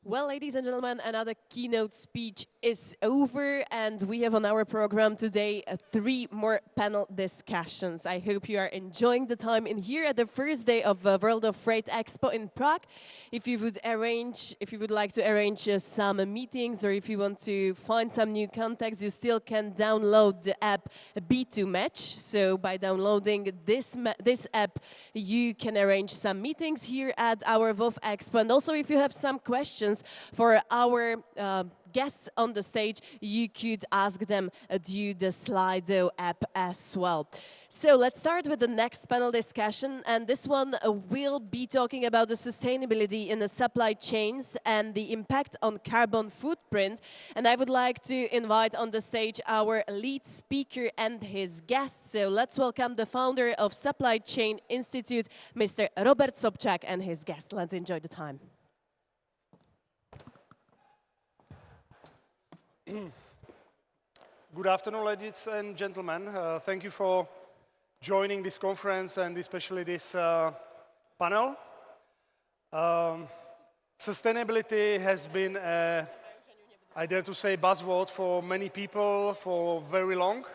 Well, ladies and gentlemen, another keynote speech is over, and we have on our program today 3 more panel discussions. I hope you are enjoying the time in here at the first day of World of Freight Expo in Prague. If you would like to arrange some meetings, or if you want to find some new contacts, you still can download the app B2Match. So by downloading this app, you can arrange some meetings here at our WOF Expo. And also, if you have some questions for our guests on the stage, you could ask them through the Slido app as well. So let's start with the next panel discussion, and this one will be talking about the sustainability in the supply chains and the impact on carbon footprint. And I would like to invite on the stage our lead speaker and his guests. So let's welcome the founder of Supply Chain Institute, Mr. Robert Sobczak, and his guest. Let's enjoy the time. Good afternoon, ladies and gentlemen. Thank you for joining this conference and especially this panel. Sustainability has been, I dare to say, buzzword for many people for very long.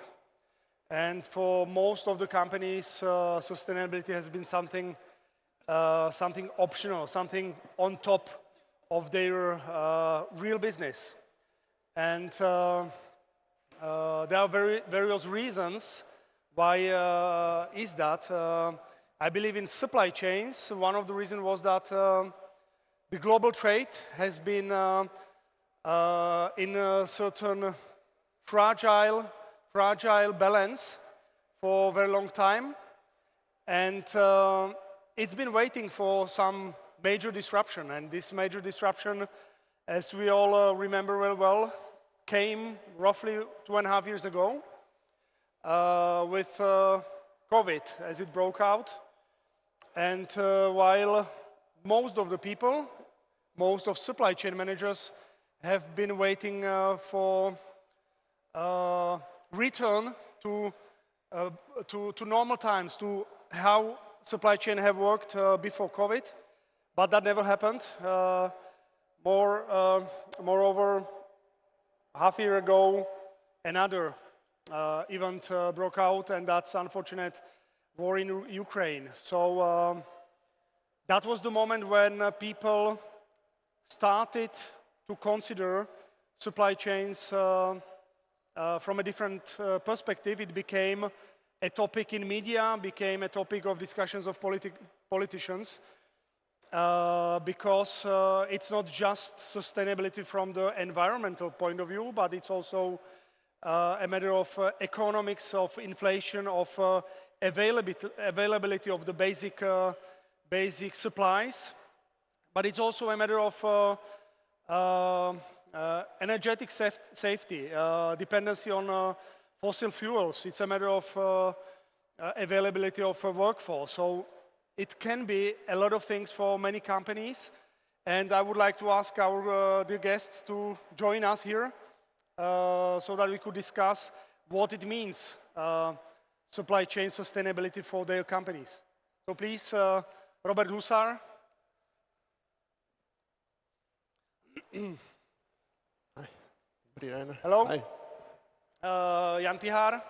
And for most of the companies, sustainability has been something optional, something on top of their real business. And there are various reasons why is that. I believe in supply chains. One of the reasons was that the global trade has been in a certain fragile balance for a very long time. And it's been waiting for some major disruption. And this major disruption, as we all remember very well, came roughly 2.5 years ago with COVID as it broke out. And while most of the people, most of supply chain managers have been waiting for return to normal times, to how supply chain have worked before COVID, but that never happened. Moreover, half a year ago, another event broke out, and that's unfortunate war in Ukraine. So that was the moment when people started to consider supply chains from a different perspective. It became a topic in media, became a topic of discussions of politicians. Because it's not just sustainability from the environmental point of view, but it's also a matter of economics, of inflation, of availability of the basic supplies. But it's also a matter of energetic safety, dependency on fossil fuels. It's a matter of availability of a workforce. So it can be a lot of things for many companies, and I would like to ask our dear guests to join us here so that we could discuss what it means, supply chain sustainability for their companies. So please, Robert Husar. Hi. Brian. Hello. Hi. Jan Pihar.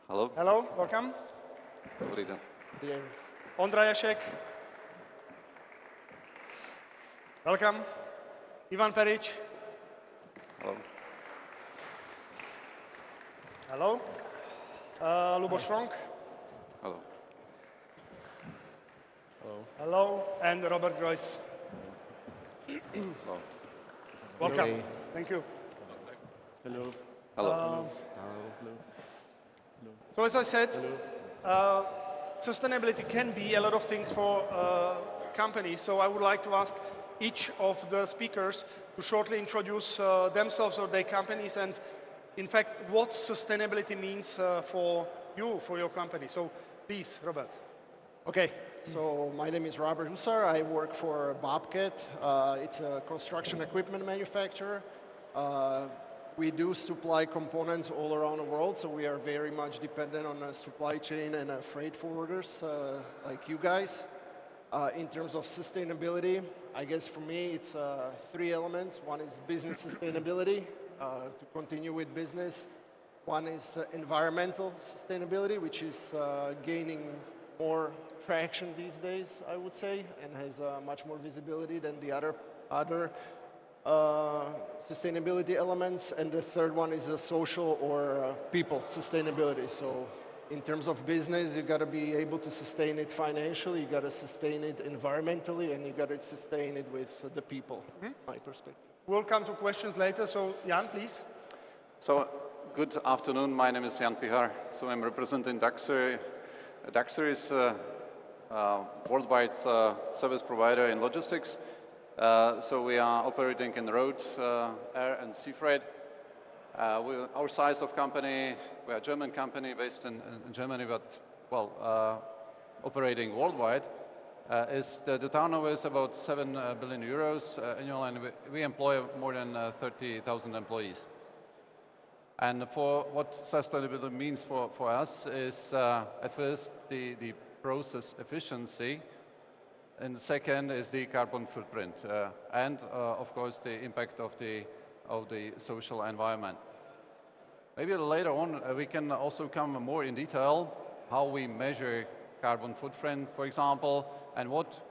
Hello. Hello, welcome. Dobrý den. Ondra Jašek. Welcome. Ivan Perič. Hello. Hello. Luboš Frank. Hello. Hello. Hello. And Robert Groys. Hello. Welcome. Hey. Thank you. Hello. Hello. Hello. So as I said, sustainability can be a lot of things for companies. So I would like to ask each of the speakers to shortly introduce themselves or their companies, and in fact, what sustainability means for you, for your company. So please, Robert. Okay, so my name is Robert Husar. I work for Bobcat. It's a construction equipment manufacturer. We do supply components all around the world, so we are very much dependent on a supply chain and freight forwarders like you guys. In terms of sustainability, I guess for me it's three elements. One is business sustainability, to continue with business. One is environmental sustainability, which is gaining more traction these days, I would say, and has much more visibility than the other sustainability elements. And the third one is a social or people sustainability. So in terms of business, you got to be able to sustain it financially, you got to sustain it environmentally, and you got to sustain it with the people, my perspective. We'll come to questions later, so Jan, please. So, good afternoon. My name is Jan Pihar. So I'm representing Daxer. Daxer is a worldwide service provider in logistics. So we are operating in road, air, and sea freight. Our size of company, we are a German company based in Germany, but well, operating worldwide. The turnover is about 7 billion euros annual, and we employ more than 30,000 employees. And for what sustainability means for us is at first the process efficiency, and the second is the carbon footprint, and of course the impact of the social environment. Maybe later on we can also come more in detail how we measure carbon footprint, for example, and what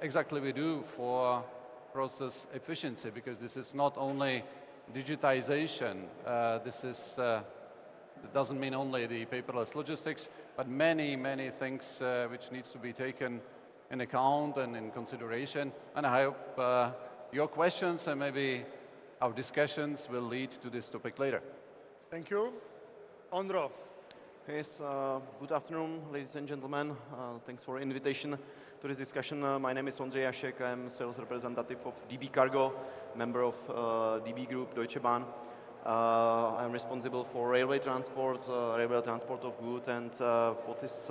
exactly we do for process efficiency, because this is not only digitization, it doesn't mean only the paperless logistics, but many things which needs to be taken in account and in consideration. And I hope your questions and maybe our discussions will lead to this topic later. Thank you. Ondro. Yes, good afternoon, ladies and gentlemen. Thanks for invitation to this discussion. My name is Ondřej Jašek. I'm sales representative of DB Cargo, member of DB Group, Deutsche Bahn. I'm responsible for railway transport of goods, and what is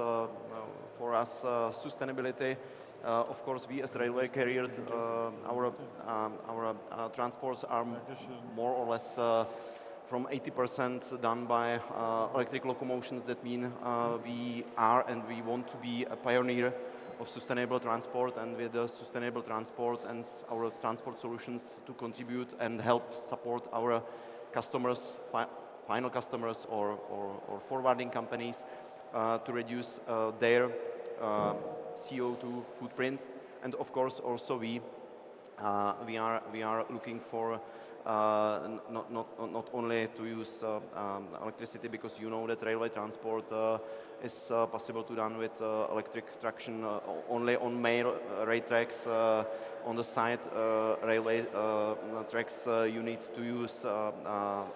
for us sustainability. Of course, we as railway carrier, our transports are more or less from 80% done by electric locomotions. That means we are and we want to be a pioneer of sustainable transport, and with the sustainable transport and our transport solutions to contribute and help support our customers, final customers or forwarding companies to reduce their CO2 footprint. And of course also we are looking for not only to use electricity, because you know that railway transport is possible to done with electric traction only on main rail tracks. On the side railway tracks you need to use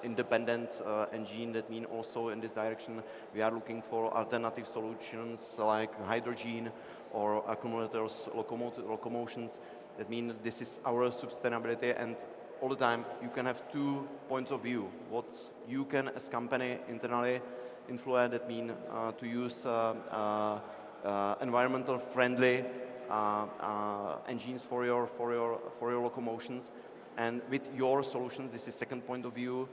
independent engine. That means also in this direction we are looking for alternative solutions like hydrogen or accumulators, locomotions. That means this is our sustainability, and all the time you can have 2 points of view. What you can as company internally influence, that means to use environmental friendly engines for your locomotions, and with your solutions, this is second point of view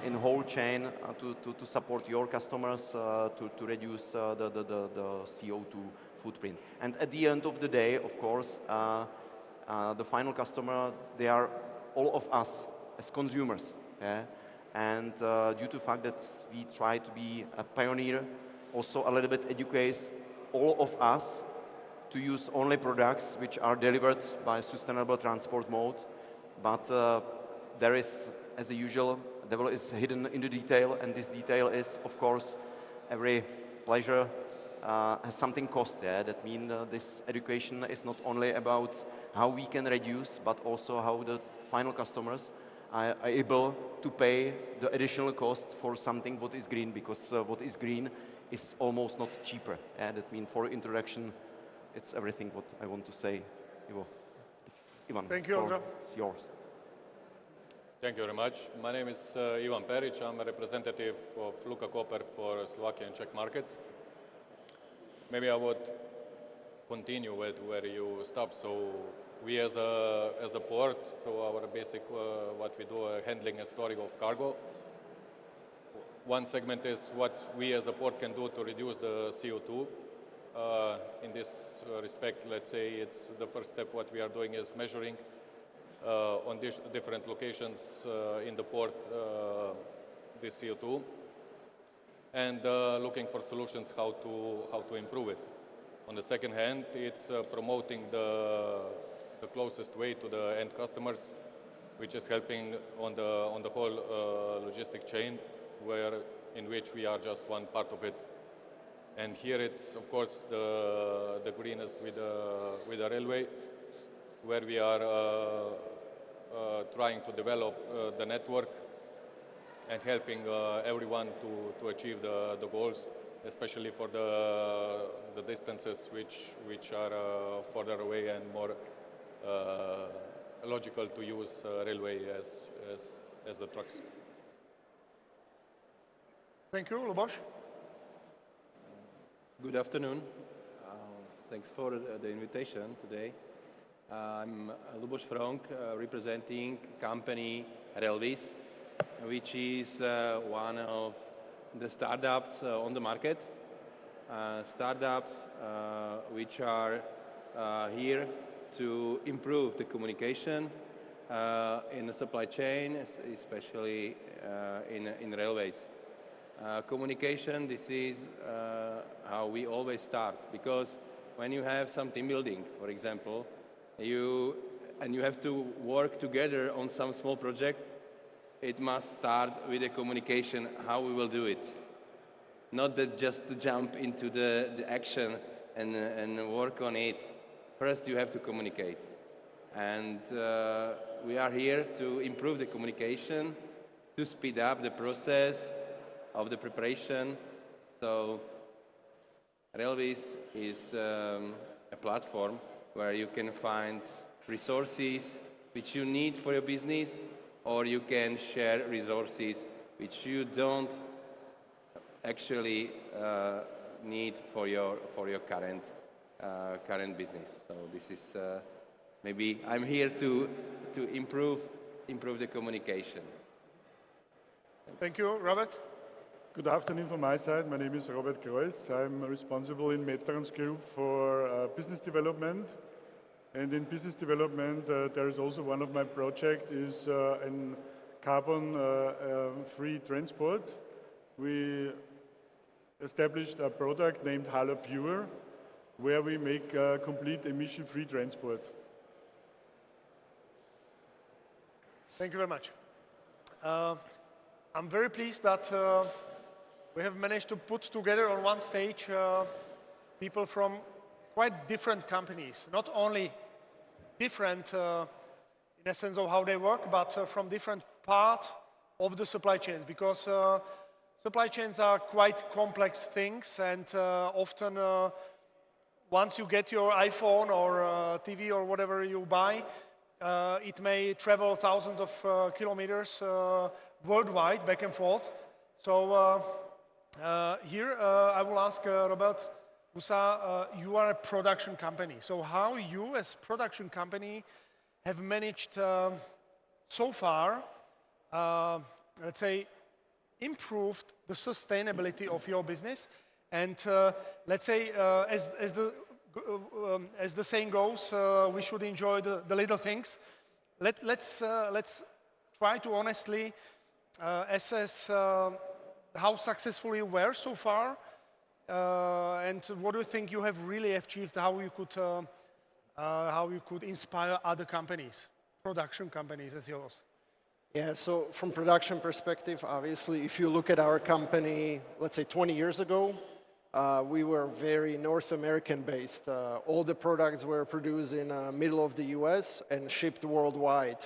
in whole chain to support your customers to reduce the CO2 footprint. And at the end of the day, of course, the final customer, they are all of us as consumers, yeah? And due to the fact that we try to be a pioneer, also a little bit educates all of us to use only products which are delivered by sustainable transport mode. But there is, as usual, the devil is hidden in the detail, and this detail is, of course, every pleasure has something cost. Yeah? That means this education is not only about how we can reduce, but also how the final customers are able to pay the additional cost for something what is green, because what is green is almost not cheaper. Yeah? That means for introduction, it's everything what I want to say. Ivan, thank you, Ondro. It's yours. Thank you very much. My name is Ivan Peric. I'm a representative of Luka Koper for Slovakia and Czech markets. Maybe I would continue with where you stopped. So we as a port, so our basic what we do handling and storing of cargo. One segment is what we as a port can do to reduce the CO2. In this respect, let's say it's the first step. What we are doing is measuring on different locations in the port the CO2 and looking for solutions how to improve it. On the second hand, it's promoting the closest way to the end customers, which is helping on the whole logistic chain, in which we are just one part of it. And here it's, of course, the greenest with the railway, where we are trying to develop the network and helping everyone to achieve the goals, especially for the distances which are further away and more logical to use railway as the trucks. Thank you, Luboš. Good afternoon. Thanks for the invitation today. I'm Luboš Frank, representing company Relvis, which is one of the startups on the market. Startups which are here to improve the communication in the supply chain, especially in railways. Communication, this is how we always start, because when you have some team building, for example, and you have to work together on some small project, it must start with the communication, how we will do it. Not that just to jump into the action and work on it. First, you have to communicate. And we are here to improve the communication, to speed up the process of the preparation. So Relvis is a platform where you can find resources which you need for your business, or you can share resources which you don't actually need for your current business. So this is maybe I'm here to improve the communication. Thank you, Robert. Good afternoon from my side. My name is Robert Kreuz. I'm responsible in Metrans Group for business development. And in business development, there is also one of my projects is in carbon-free transport. We established a product named Halo Pure, where we make complete emission-free transport. Thank you very much. I'm very pleased that we have managed to put together on one stage people from quite different companies, not only different in a sense of how they work, but from different parts of the supply chains, because supply chains are quite complex things, and often once you get your iPhone or TV or whatever you buy, it may travel thousands of kilometers worldwide, back and forth. So here I will ask Robert Husa, you are a production company. So how you as production company have managed so far, let's say, improved the sustainability of your business, and let's say, as the saying goes, we should enjoy the little things. Let's try to honestly assess how successful you were so far, and what do you think you have really achieved? How you could inspire other companies, production companies as yours? Yeah, so from production perspective, obviously, if you look at our company, let's say 20 years ago, we were very North American based. All the products were produced in the middle of the US and shipped worldwide.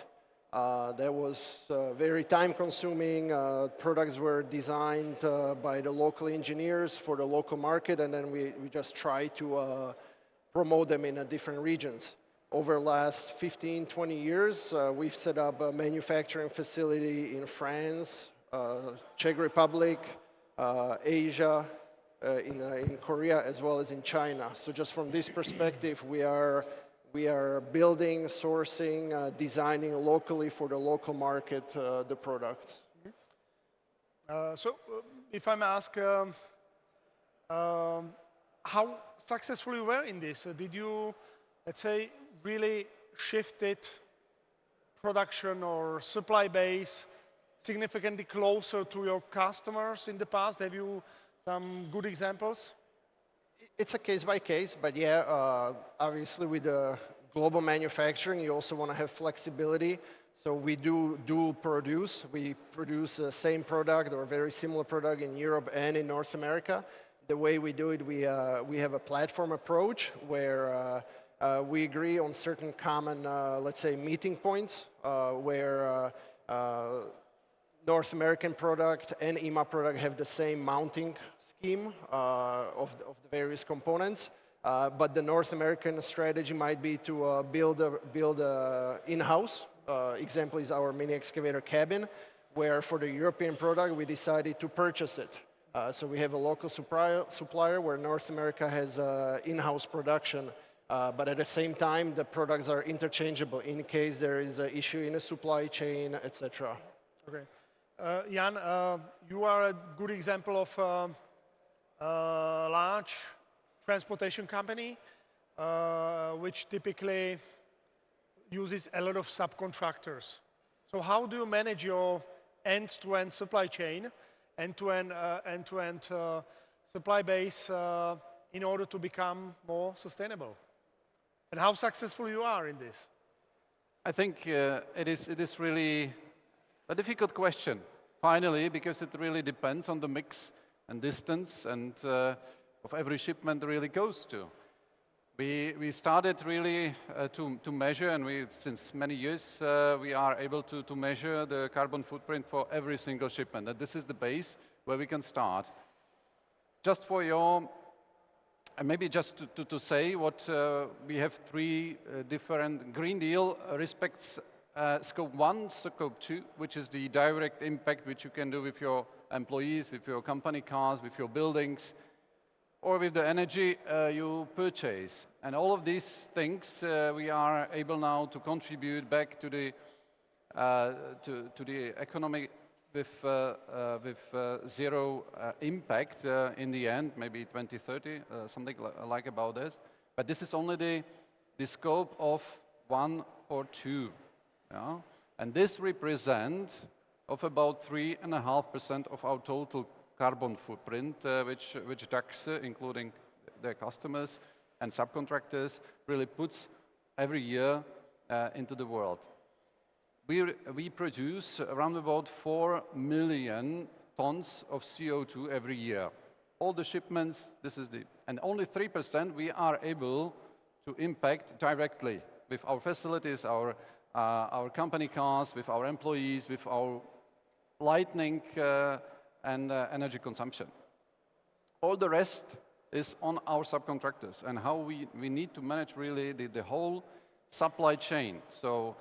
That was very time consuming. Products were designed by the local engineers for the local market, and then we just try to promote them in different regions. Over the last 15, 20 years, we've set up a manufacturing facility in France, Czech Republic, Asia, in Korea, as well as in China. So just from this perspective, we are building, sourcing, designing locally for the local market the products. So if I may ask, how successful you were in this? Did you, let's say, really shifted production or supply base significantly closer to your customers in the past? Have you some good examples? It's a case by case, but yeah, obviously with the global manufacturing, you also want to have flexibility. So we do dual produce. We produce the same product or very similar product in Europe and in North America. The way we do it, we have a platform approach where we agree on certain common, let's say, meeting points where North American product and EMA product have the same mounting scheme of the various components. But the North American strategy might be to build in-house. Example is our mini excavator cabin, where for the European product, we decided to purchase it. So we have a local supplier where North America has in-house production, but at the same time, the products are interchangeable in case there is an issue in a supply chain, etc. Okay. Jan, you are a good example of a large transportation company, which typically uses a lot of subcontractors. So how do you manage your end-to-end supply chain, end-to-end supply base in order to become more sustainable? And how successful you are in this? I think it is really a difficult question, finally, because it really depends on the mix and distance and of every shipment really goes to. We started really to measure, and since many years we are able to measure the carbon footprint for every single shipment. And this is the base where we can start. Just for your, and maybe just to say what we have three different Green Deal respects Scope 1, Scope 2, which is the direct impact which you can do with your employees, with your company cars, with your buildings, or with the energy you purchase. And all of these things we are able now to contribute back to the economy with zero impact in the end, maybe 2030, something like about this. But this is only the scope of 1 or 2. Yeah? And this represents of about 3.5% of our total carbon footprint, which DAX, including their customers and subcontractors, really puts every year into the world. We produce around about 4 million tons of CO2 every year. All the shipments, and only 3% we are able to impact directly with our facilities, our company cars, with our employees, with our lighting and energy consumption. All the rest is on our subcontractors and how we need to manage really the whole supply chain. So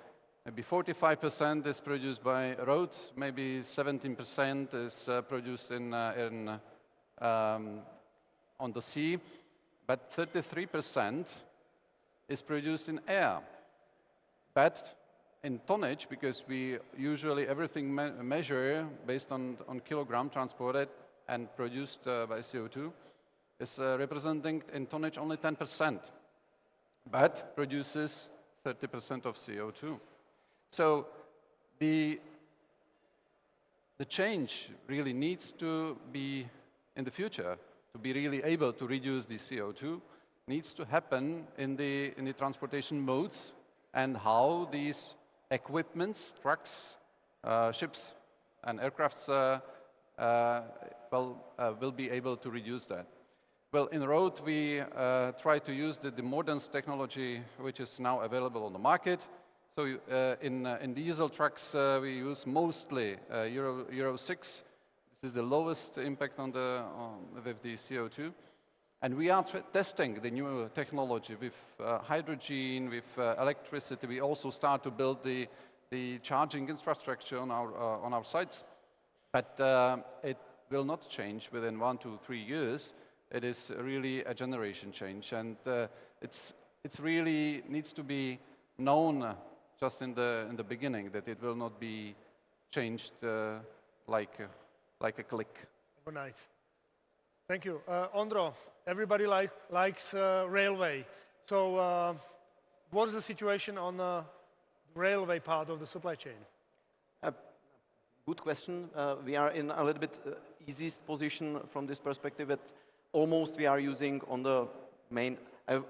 maybe 45% is produced by roads, maybe 17% is produced on the sea, but 33% is produced in air. But in tonnage, because we usually everything measure based on kilogram transported and produced by CO2, is representing in tonnage only 10%, but produces 30% of CO2. So the change really needs to be in the future, to be really able to reduce the CO2, needs to happen in the transportation modes and how these equipments, trucks, ships, and aircrafts will be able to reduce that. Well, in road, we try to use the modern technology which is now available on the market. So in diesel trucks, we use mostly Euro 6. This is the lowest impact with the CO2. And we are testing the new technology with hydrogen, with electricity. We also start to build the charging infrastructure on our sites. But it will not change within 1 to 3 years. It is really a generation change. And it's really needs to be known just in the beginning that it will not be changed like a click. Overnight. Thank you. Ondro, everybody likes railway. So what's the situation on the railway part of the supply chain? Good question. We are in a little bit easiest position from this perspective that almost we are using on the main. I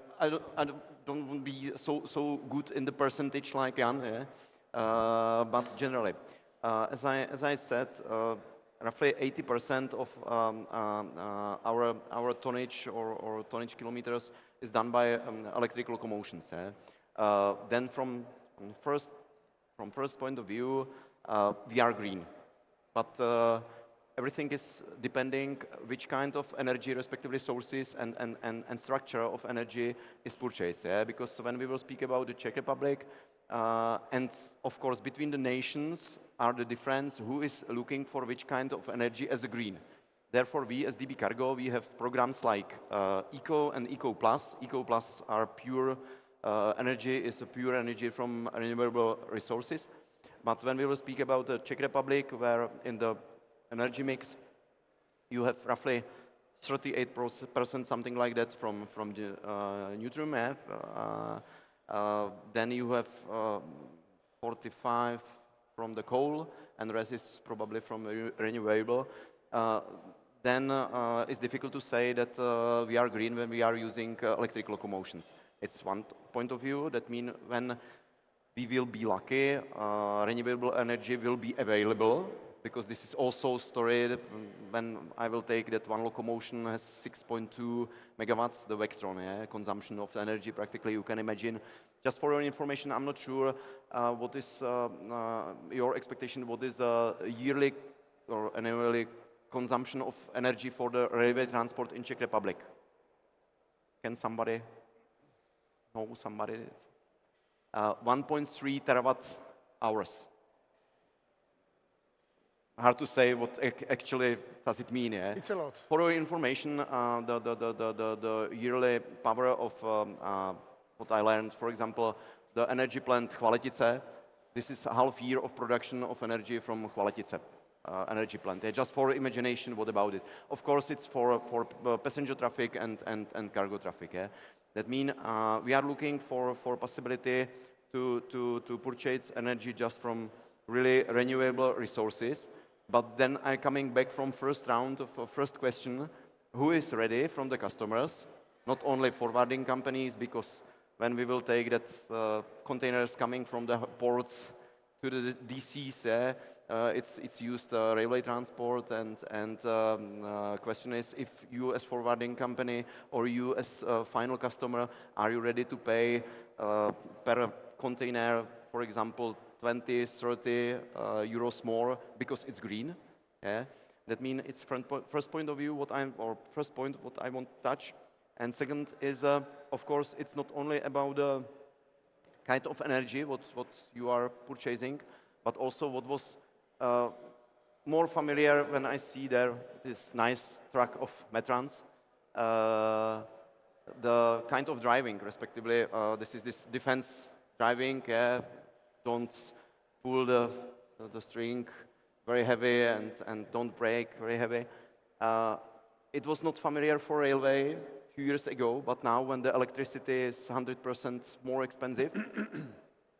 don't want to be so good in the percentage like Jan, but generally, as I said, roughly 80% of our tonnage or tonnage kilometers is done by electric locomotions. Then from first point of view, we are green, but everything is depending which kind of energy, respectively sources and structure of energy is purchased. Because when we will speak about the Czech Republic, and of course between the nations are the difference who is looking for which kind of energy as a green. Therefore, we as DB Cargo, we have programs like Eco and Eco Plus. Eco Plus are pure energy, is a pure energy from renewable resources. But when we will speak about the Czech Republic, where in the energy mix, you have roughly 38%, something like that, from the neutral math. Then you have 45 from the coal, and the rest is probably from renewable. Then it's difficult to say that we are green when we are using electric locomotions. It's one point of view. That means when we will be lucky, renewable energy will be available, because this is also a story when I will take that one locomotion has 6.2 megawatts, the Vectron, consumption of energy, practically you can imagine. Just for your information, I'm not sure what is your expectation, what is yearly or annually consumption of energy for the railway transport in Czech Republic. Can somebody know somebody? 1.3 terawatt hours. Hard to say what actually does it mean. It's a lot. For your information, the yearly power of what I learned, for example, the energy plant Chvaletice, this is half year of production of energy from Chvaletice energy plant. Just for imagination, what about it? Of course, it's for passenger traffic and cargo traffic. That means we are looking for possibility to purchase energy just from really renewable resources. But then I'm coming back from first round of first question, who is ready from the customers, not only forwarding companies, because when we will take that containers coming from the ports to the DCs, it's used railway transport, and question is if you as forwarding company or you as final customer, are you ready to pay per container, for example, 20, 30 euros more because it's green. That means it's first point of view first point what I want to touch. And second is, of course, it's not only about the kind of energy what you are purchasing, but also what was more familiar when I see there this nice truck of Metrans, the kind of driving, respectively. This is this defense driving. Don't pull the string very heavy and don't brake very heavy. It was not familiar for railway a few years ago, but now when the electricity is 100% more expensive,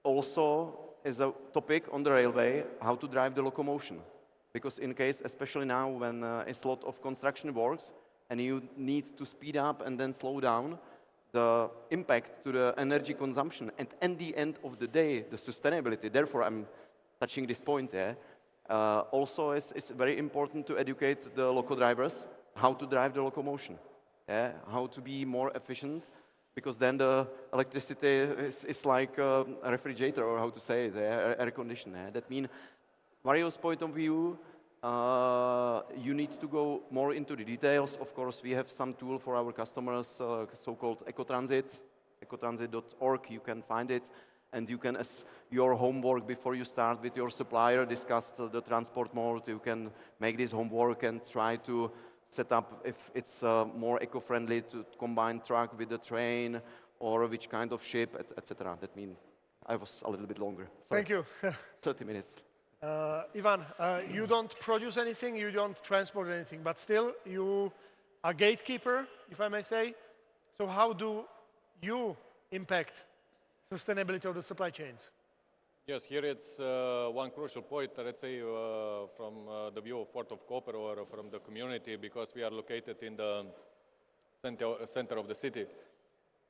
also is a topic on the railway, how to drive the locomotion. Because in case, especially now when it's a lot of construction works and you need to speed up and then slow down, the impact to the energy consumption and at the end of the day, the sustainability, therefore I'm touching this point there, also is very important to educate the loco drivers how to drive the locomotion, how to be more efficient, because then the electricity is like a refrigerator, or how to say it, air conditioner. That means various point of view, you need to go more into the details. Of course, we have some tool for our customers, so-called EcoTransit, ecotransit.org, you can find it. And you can, as your homework before you start with your supplier, discuss the transport mode. You can make this homework and try to set up if it's more eco-friendly to combine truck with the train, or which kind of ship, etc. That means I was a little bit longer. Sorry. Thank you. 30 minutes. Ivan, you don't produce anything, you don't transport anything, but still you a gatekeeper, if I may say. So how do you impact sustainability of the supply chains? Yes, here it's one crucial point, let's say, from the view of Port of Koper or from the community, because we are located in the center of the city.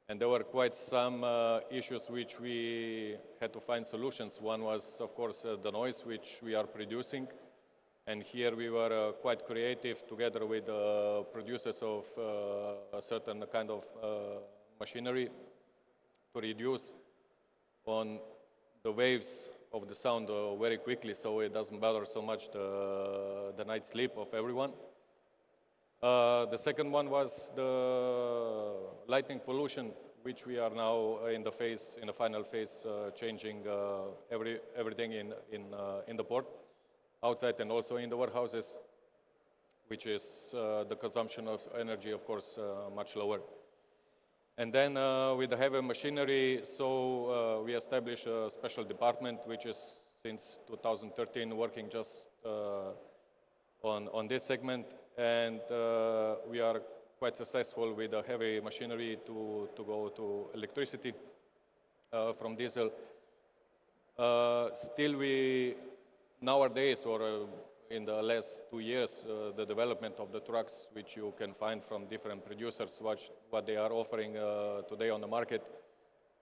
And there were quite some issues which we had to find solutions. One was, of course, the noise which we are producing. And here we were quite creative together with producers of a certain kind of machinery to reduce on the waves of the sound very quickly, so it doesn't bother so much the night sleep of everyone. The second one was the lighting pollution, which we are now in the final phase, changing everything in the port, outside and also in the warehouses, which is the consumption of energy, of course, much lower. And then with the heavy machinery, so we established a special department, which is since 2013 working just on this segment. And we are quite successful with the heavy machinery to go to electricity from diesel. Still, we nowadays, or in the last 2 years, the development of the trucks, which you can find from different producers, what they are offering today on the market,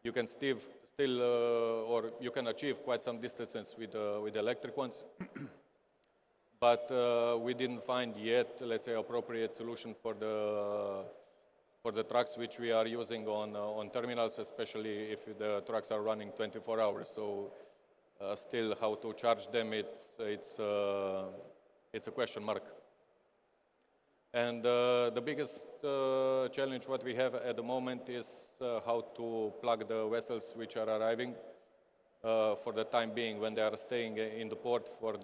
you can still or you can achieve quite some distances with the electric ones. But we didn't find yet, let's say, appropriate solution for the trucks which we are using on terminals, especially if the trucks are running 24 hours. So still, how to charge them, it's a question mark. And the biggest challenge what we have at the moment is how to plug the vessels which are arriving for the time being when they are staying in the port for to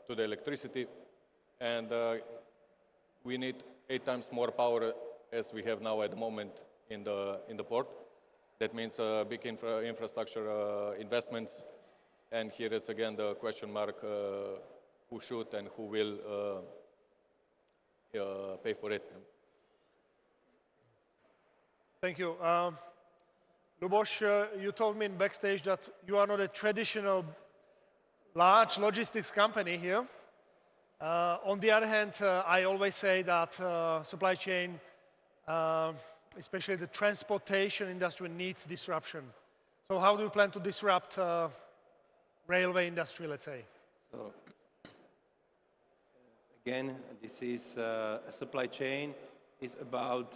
the electricity. And we need 8 times more power as we have now at the moment in the port. That means big infrastructure investments. And here is again the question mark, who should and who will pay for it. Thank you. Lubos, you told me in backstage that you are not a traditional large logistics company here. On the other hand, I always say that supply chain, especially the transportation industry, needs disruption. So how do you plan to disrupt railway industry, let's say? So, again, this is a supply chain is about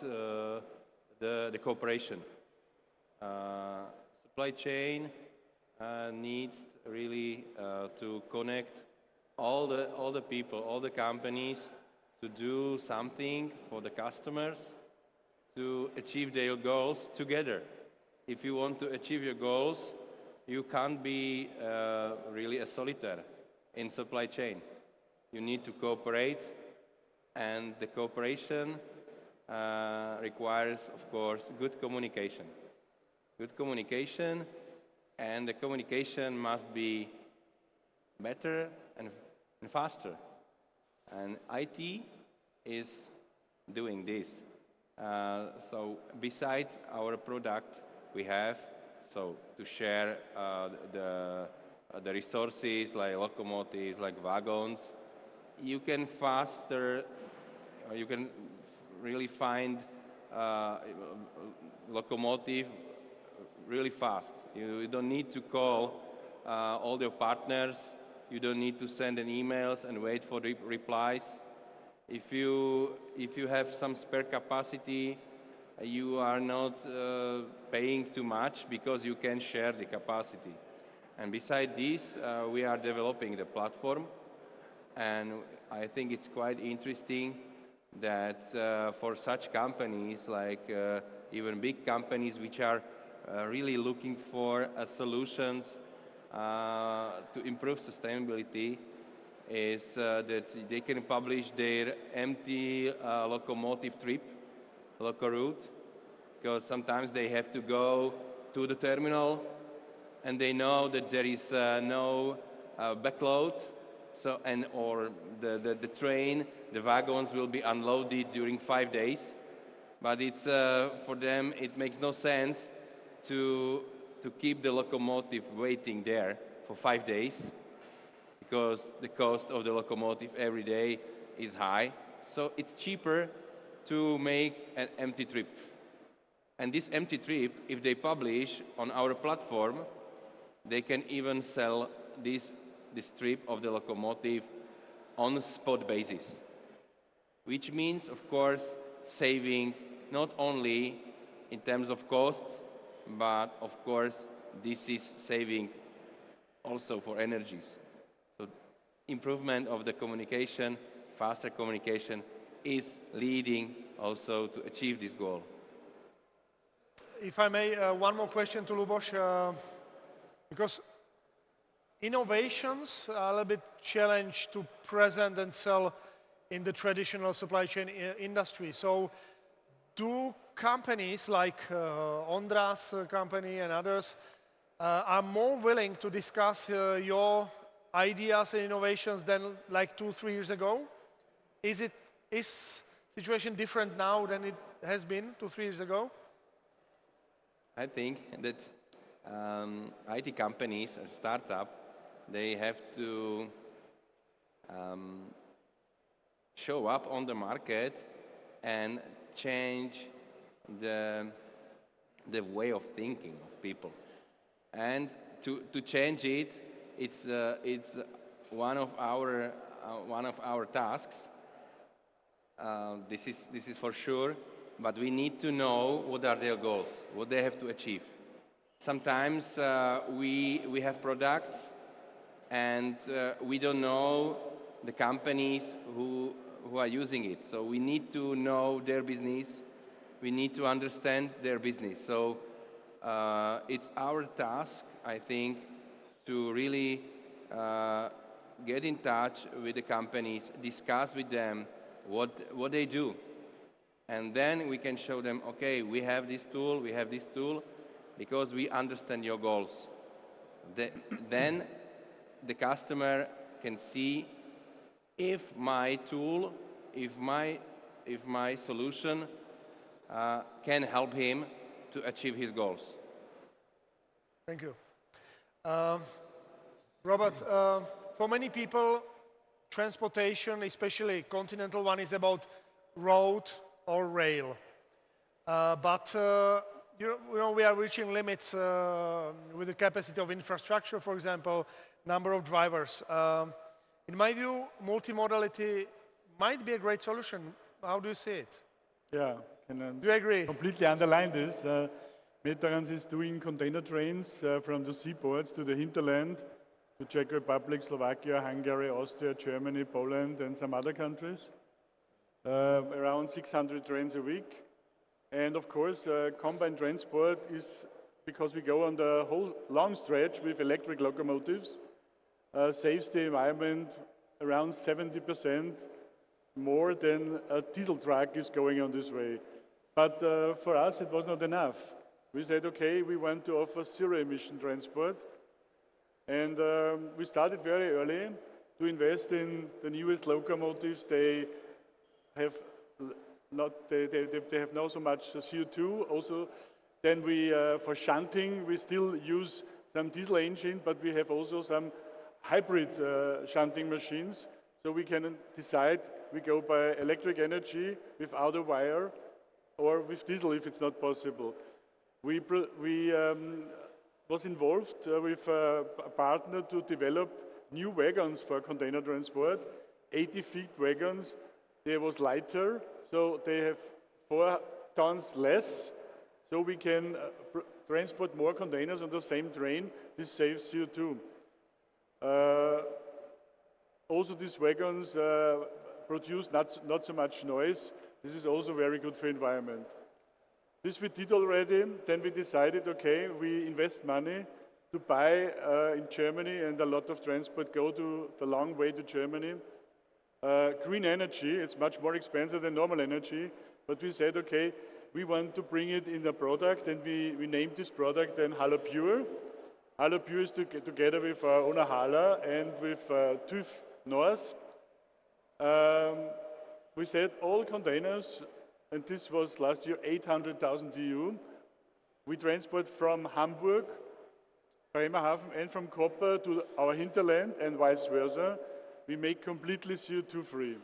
the cooperation. Supply chain needs really to connect all the people, all the companies to do something for the customers to achieve their goals together. If you want to achieve your goals, you can't be really a solitaire in supply chain. You need to cooperate, and the cooperation requires, of course, good communication. Good communication, and the communication must be better and faster. And IT is doing this. So besides our product, we have to share the resources like locomotives, like wagons. You can really find locomotive really fast. You don't need to call all your partners. You don't need to send an emails and wait for replies. If you have some spare capacity, you are not paying too much because you can share the capacity. And beside this, we are developing the platform, and I think it's quite interesting that for such companies, like even big companies which are really looking for solutions to improve sustainability, is that they can publish their empty locomotive trip, loco route, because sometimes they have to go to the terminal and they know that there is no backload, So, or the train, the wagons will be unloaded during 5 days. But it's, for them, it makes no sense to keep the locomotive waiting there for 5 days because the cost of the locomotive every day is high. So it's cheaper to make an empty trip. And this empty trip, if they publish on our platform, they can even sell this trip of the locomotive on a spot basis, which means, of course, saving not only in terms of costs, but of course, this is saving also for energies. So improvement of the communication, faster communication, is leading also to achieve this goal. If I may, one more question to Lubos, because innovations are a little bit challenged to present and sell in the traditional supply chain industry. So do companies like Ondra's company and others are more willing to discuss your ideas and innovations than like 2-3 years ago? Is situation different now than it has been 2-3 years ago? I think that IT companies or startup, they have to show up on the market and change the way of thinking of people. And to change it, it's one of our tasks. This is for sure. But we need to know what are their goals, what they have to achieve. Sometimes we have products and we don't know the companies who are using it. So we need to know their business. We need to understand their business. So it's our task, I think, to really get in touch with the companies, discuss with them what they do. And then we can show them, okay, we have this tool, because we understand your goals. Then the customer can see if my tool, if my solution can help him to achieve his goals. Thank you. Robert, for many people, transportation, especially continental one, is about road or rail. But you know, we are reaching limits with the capacity of infrastructure, for example, number of drivers. In my view, multimodality might be a great solution. How do you see it? Yeah, do you agree? Completely underline this. Metrans is doing container trains from the seaports to the hinterland, to Czech Republic, Slovakia, Hungary, Austria, Germany, Poland, and some other countries. Around 600 trains a week. And of course, combined transport is, because we go on the whole long stretch with electric locomotives, saves the environment around 70% more than a diesel truck is going on this way. But for us, it was not enough. We said, okay, we want to offer zero-emission transport. And we started very early to invest in the newest locomotives. They have not so much CO2. Also, then we for shunting we still use some diesel engine, but we have also some hybrid shunting machines. So we can decide we go by electric energy without a wire, or with diesel if it's not possible. We was involved with a partner to develop new wagons for container transport, 80-feet wagons. They was lighter, so they have 4 tons less, so we can transport more containers on the same train. This saves CO2. Also, these wagons produce not so much noise. This is also very good for environment. This we did already. Then we decided, okay, we invest money to buy in Germany, and a lot of transport go to the long way to Germany. Green energy, it's much more expensive than normal energy, but we said, okay, we want to bring it in a product, and we named this product then Hala Pure. Hala Pure is together with owner Hala and with TÜV north. We said all containers, and this was last year 800,000 TEU, we transport from Hamburg, Bremerhaven, and from Koper to our hinterland and vice versa. We make completely CO2 free.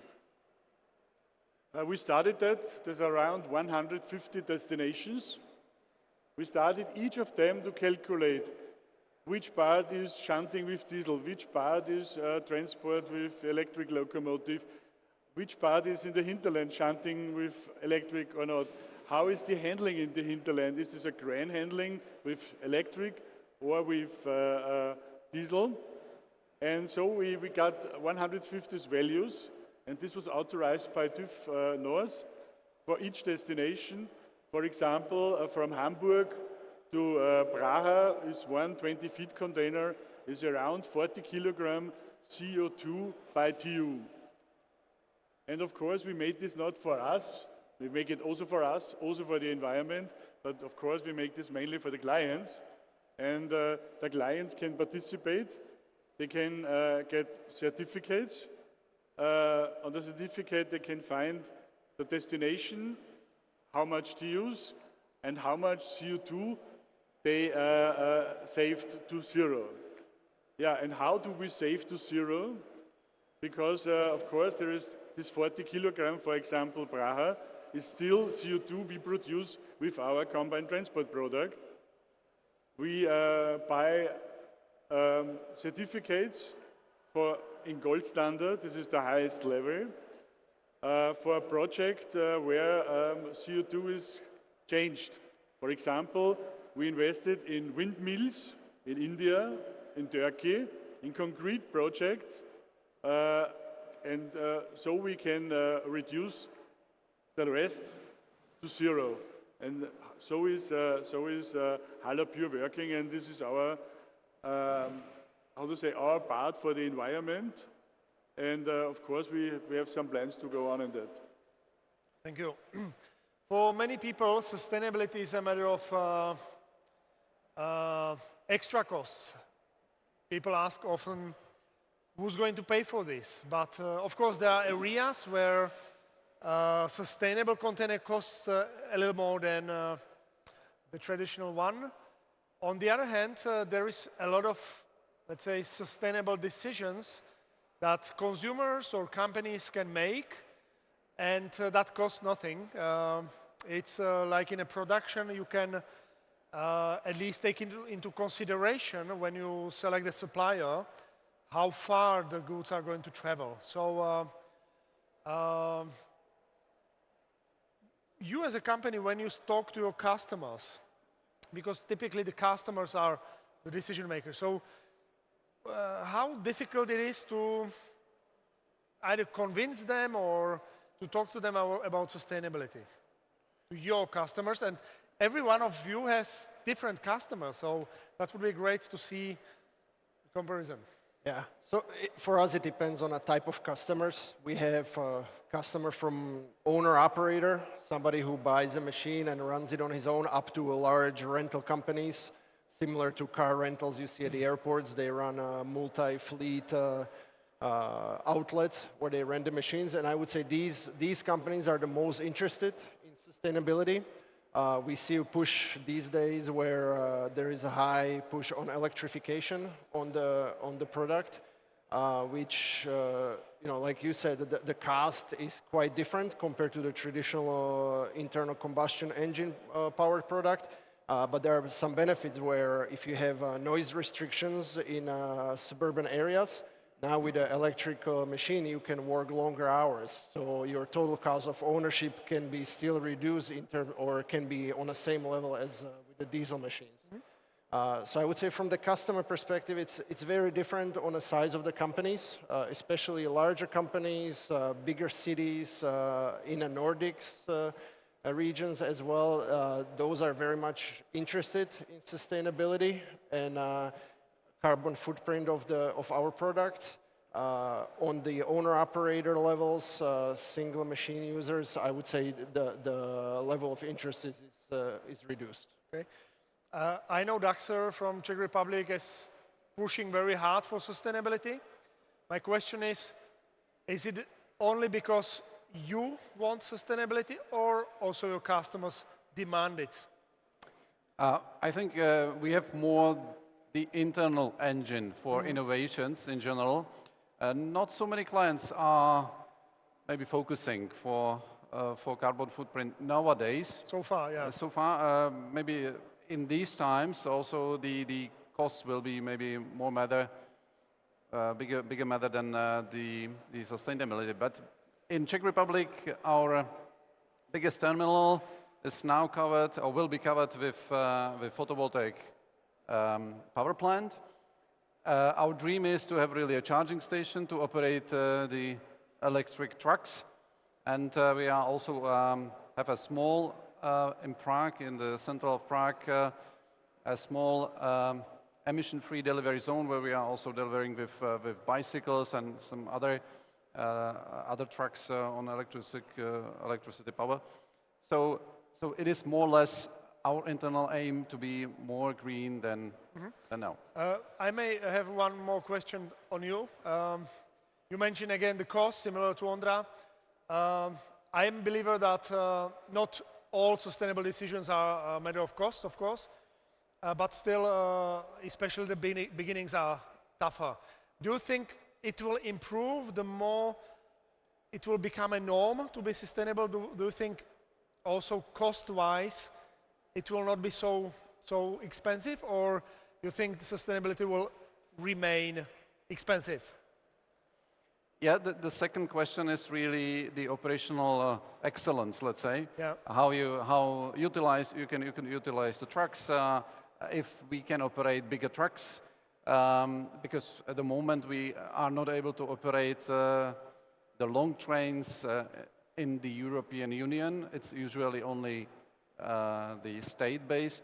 We started that. There's around 150 destinations. We started each of them to calculate which part is shunting with diesel, which part is transport with electric locomotive, which part is in the hinterland shunting with electric or not. How is the handling in the hinterland? Is this a grain handling with electric or with diesel? And so we got 150 values, and this was authorized by TÜV North for each destination. For example, from Hamburg to Praha is one 20-feet container, is around 40 kilogram CO2 by TU. And of course, we made this not for us. We make it also for us, also for the environment, but of course, we make this mainly for the clients. And the clients can participate. They can get certificates. On the certificate, they can find the destination, how much to use, and how much CO2 they saved to zero. Yeah, and how do we save to zero? Because, of course, there is this 40 kilogram, for example, Praha, is still CO2 we produce with our combined transport product. We buy certificates in gold standard, this is the highest level, for a project where CO2 is changed. For example, we invested in windmills in India, in Turkey, in concrete projects, and so we can reduce the rest to zero. And so is Hala Pure working, and this is our, our part for the environment. And of course, we have some plans to go on in that. Thank you. For many people, sustainability is a matter of extra costs. People ask often, who's going to pay for this? But of course, there are areas where sustainable container costs a little more than the traditional one. On the other hand, there is a lot of, let's say, sustainable decisions that consumers or companies can make, and that costs nothing. It's like in a production, you can at least take into consideration when you select a supplier how far the goods are going to travel. So you as a company, when you talk to your customers, because typically the customers are the decision makers, so how difficult it is to either convince them or to talk to them about sustainability to your customers? And every one of you has different customers, so that would be great to see the comparison. Yeah, so for us it depends on a type of customers. We have a customer from owner-operator, somebody who buys a machine and runs it on his own, up to large rental companies, similar to car rentals you see at the airports. They run multi-fleet outlets where they rent the machines, and I would say these companies are the most interested in sustainability. We see a push these days where there is a high push on electrification on the product, which, like you said, the cost is quite different compared to the traditional internal combustion engine powered product. But there are some benefits where if you have noise restrictions in suburban areas, now with the electric machine, you can work longer hours. So your total cost of ownership can be still reduced or can be on the same level as with the diesel machines. Mm-hmm. So I would say from the customer perspective, it's very different on the size of the companies, especially larger companies, bigger cities in the Nordics regions as well. Those are very much interested in sustainability and carbon footprint of our product. On the owner-operator levels, single machine users, I would say the level of interest is reduced. Okay. I know Daxer from Czech Republic is pushing very hard for sustainability. My question is it only because you want sustainability or also your customers demand it? I think we have more the internal engine for innovations in general. Not so many clients are maybe focusing for carbon footprint nowadays. So far, yeah. So far, maybe in these times, also the costs will be maybe more matter, bigger matter than the sustainability. But in Czech Republic, our biggest terminal is now covered or will be covered with photovoltaic power plant. Our dream is to have really a charging station to operate the electric trucks. And we are also have a small, in Prague, in the center of Prague, a small emission-free delivery zone where we are also delivering with bicycles and some other trucks on electricity power. So it is more or less our internal aim to be more green than now. I may have one more question on you. You mentioned again the cost, similar to Ondra. I am a believer that not all sustainable decisions are a matter of cost, of course, but still, especially the beginnings are tougher. Do you think it will improve the more it will become a norm to be sustainable? Do you think also cost-wise it will not be so expensive, or you think the sustainability will remain expensive? Yeah, the second question is really the operational excellence, let's say. Yeah. How you can utilize the trucks, if we can operate bigger trucks, because at the moment we are not able to operate the long trains in the European Union. It's usually only the state base.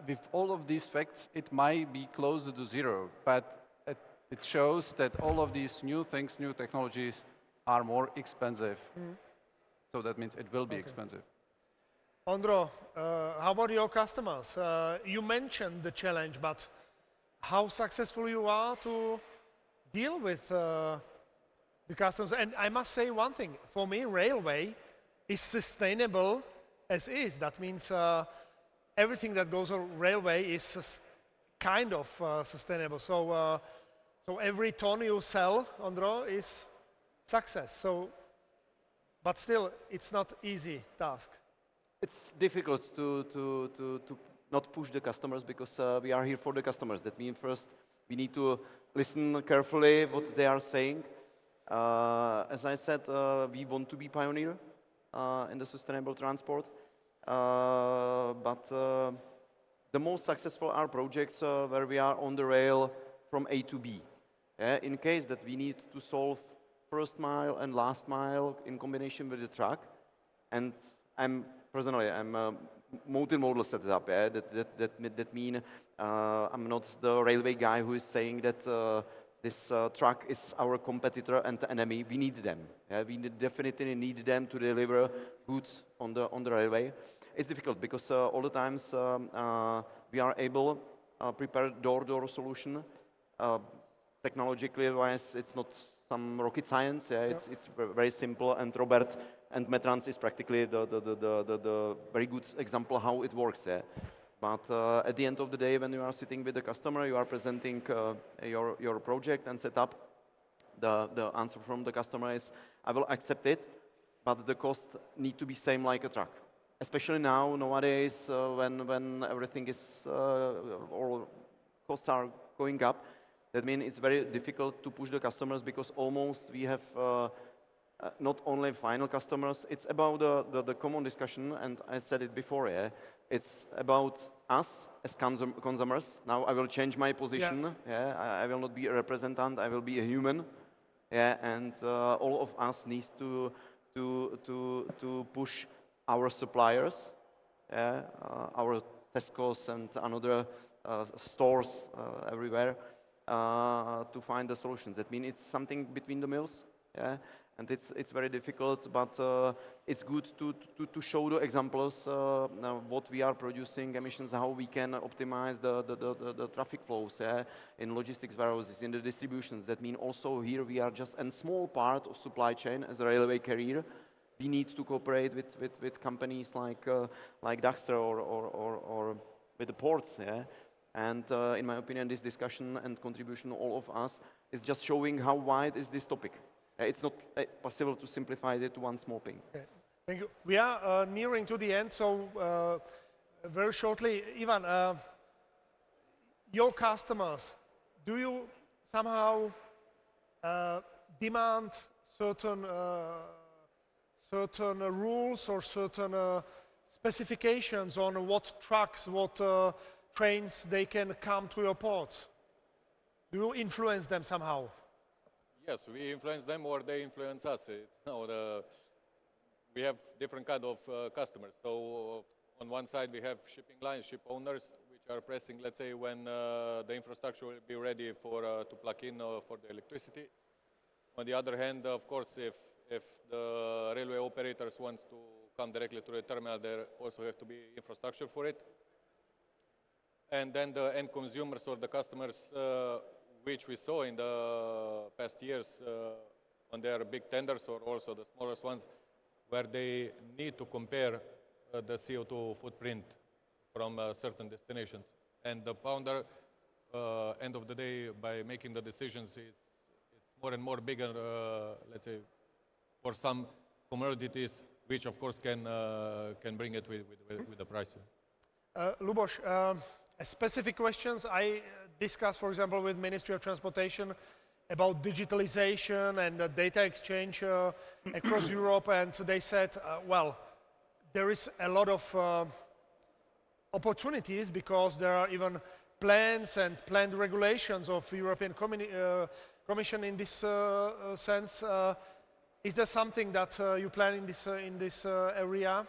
With all of these facts, it might be closer to zero, but it shows that all of these new things, new technologies, are more expensive. So that means it will be expensive. Ondro, how about your customers? You mentioned the challenge, but how successful you are to deal with the customers? And I must say one thing. For me, railway is sustainable as is. That means everything that goes on railway is kind of sustainable. So every ton you sell, Ondro, is success. But still, it's not easy task. It's difficult to not push the customers because we are here for the customers. That means first we need to listen carefully what they are saying. As I said, we want to be pioneer in the sustainable transport. But the most successful are projects where we are on the rail from A to B. In case that we need to solve first mile and last mile in combination with the truck, and I'm a multimodal setup. That means I'm not the railway guy who is saying that this truck is our competitor and the enemy. We need them. We definitely need them to deliver goods on the railway. It's difficult because all the times we are able to prepare door-to-door solution. Technologically wise, it's not some rocket science. It's very simple. And Robert and Metrans is practically the very good example how it works there. But at the end of the day, when you are sitting with the customer, you are presenting your project and setup. The answer from the customer is, I will accept it, but the cost need to be same like a truck. Especially nowadays, when everything is all costs are going up. That means it's very difficult to push the customers because almost we have not only final customers, it's about the common discussion, and I said it before, it's about us as consumers. Now I will change my position. I will not be a representative, I will be a human. And all of us need to push our suppliers, our Tesco's and another stores everywhere, to find the solutions. That means it's something between the mills, and it's very difficult, but it's good to show the examples what we are producing emissions, how we can optimize the traffic flows in logistics warehouses, in the distributions. That means also here we are just a small part of supply chain as a railway carrier. We need to cooperate with companies like Daxter or with the ports. Yeah? And in my opinion, this discussion and contribution of all of us is just showing how wide is this topic. It's not possible to simplify it to one small thing. Okay. Thank you. We are nearing to the end, so very shortly, Ivan, your customers, do you somehow demand certain rules or certain specifications on what trucks, what trains they can come to your ports? Do you influence them somehow? Yes, we influence them or they influence us. It's now we have different kind of customers. So on one side we have shipping lines, ship owners, which are pressing, let's say, when the infrastructure will be ready for to plug in for the electricity. On the other hand, of course, if the railway operators want to come directly to the terminal, there also have to be infrastructure for it. And then the end consumers or the customers, which we saw in the past years on their big tenders or also the smallest ones, where they need to compare the CO2 footprint from certain destinations. And the pounder, end of the day, by making the decisions, it's more and more bigger, let's say, for some commodities, which of course can bring it with the pricing. Lubos, specific questions I discussed, for example, with Ministry of Transportation about digitalization and data exchange across Europe, and they said, well, there is a lot of opportunities because there are even plans and planned regulations of European Commission in this sense. Is there something that you plan in this area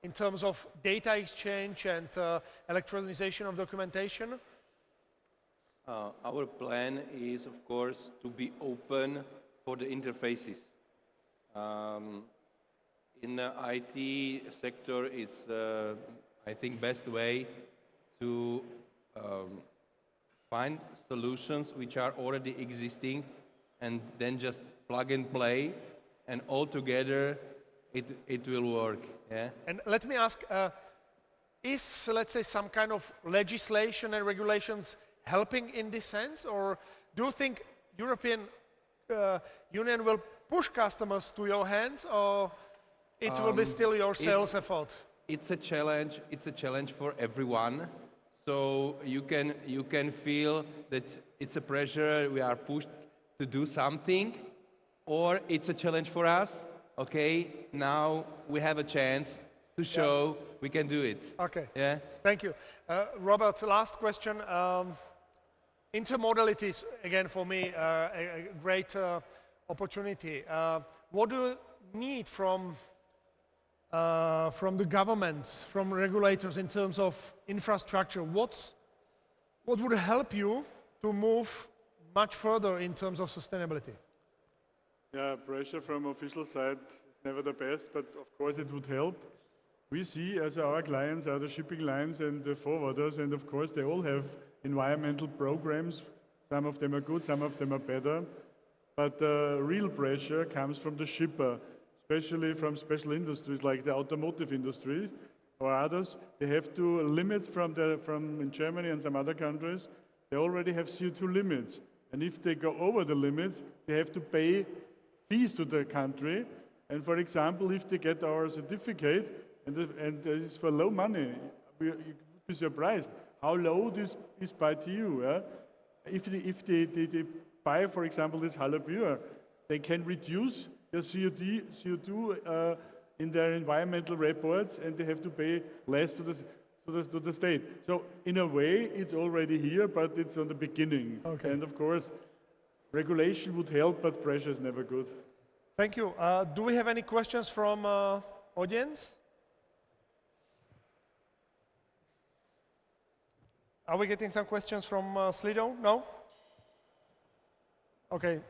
in terms of data exchange and electronization of documentation? Our plan is, of course, to be open for the interfaces. In the IT sector is, I think, best way to find solutions which are already existing and then just plug and play, and all together it will work. Yeah? And let me ask, is, let's say, some kind of legislation and regulations helping in this sense, or do you think European Union will push customers to your hands, or it will be still your sales effort? It's a challenge. It's a challenge for everyone. So you can feel that it's a pressure. We are pushed to do something, or it's a challenge for us. Okay, now we have a chance to show we can do it. Okay. Yeah. Thank you, Robert. Last question. Intermodality is again for me a great opportunity. What do you need from the governments, from regulators in terms of infrastructure? What would help you to move much further in terms of sustainability? Yeah, pressure from official side is never the best, but of course it would help. We see as our clients are the shipping lines and the forwarders, and of course they all have environmental programs. Some of them are good, some of them are better. But the real pressure comes from the shipper, especially from special industries like the automotive industry or others. They have to limits from in Germany and some other countries. They already have CO2 limits. And if they go over the limits, they have to pay fees to the country. And for example, if they get our certificate, and it's for low money, you'd be surprised how low this is by TU. If they buy, for example, this Halabür, they can reduce their CO2 in their environmental reports, and they have to pay less to the state. So in a way, it's already here, but it's on the beginning. Okay. And of course, regulation would help, but pressure is never good. Thank you. Do we have any questions from audience? Are we getting some questions from Slido? No? Okay.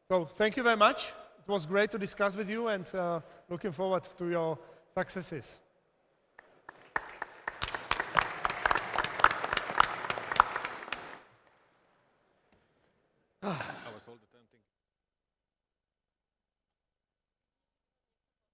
So thank you very much. it was great to discuss with you, and looking forward to your successes. I was all the time.